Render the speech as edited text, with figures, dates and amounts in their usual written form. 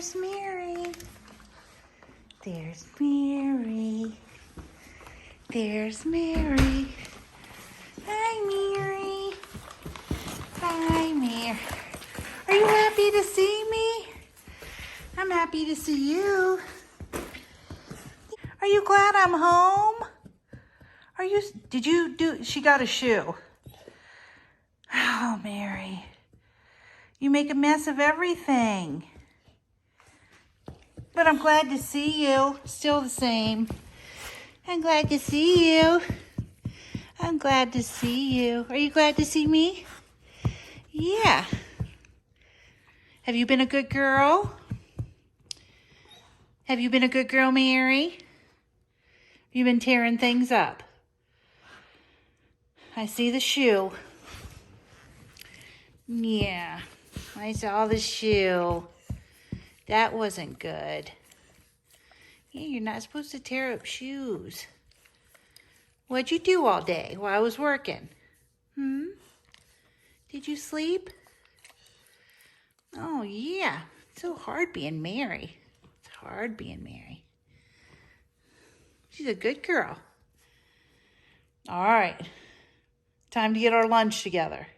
there's Mary. There's Mary. There's Mary. Hi, Mary. Hi, Mary. Are you happy to see me? I'm happy to see you. Are you glad I'm home? She got a shoe. Oh, Mary. You make a mess of everything. But I'm glad to see you. Still the same. I'm glad to see you. I'm glad to see you. Are you glad to see me? Yeah. Have you been a good girl? Have you been a good girl, Mary? You've been tearing things up. I see the shoe. Yeah, I saw the shoe. That wasn't good. Yeah, you're not supposed to tear up shoes. What'd you do all day while I was working? Did you sleep? Oh, yeah. It's so hard being Mary. It's hard being Mary. She's a good girl. All right. Time to get our lunch together.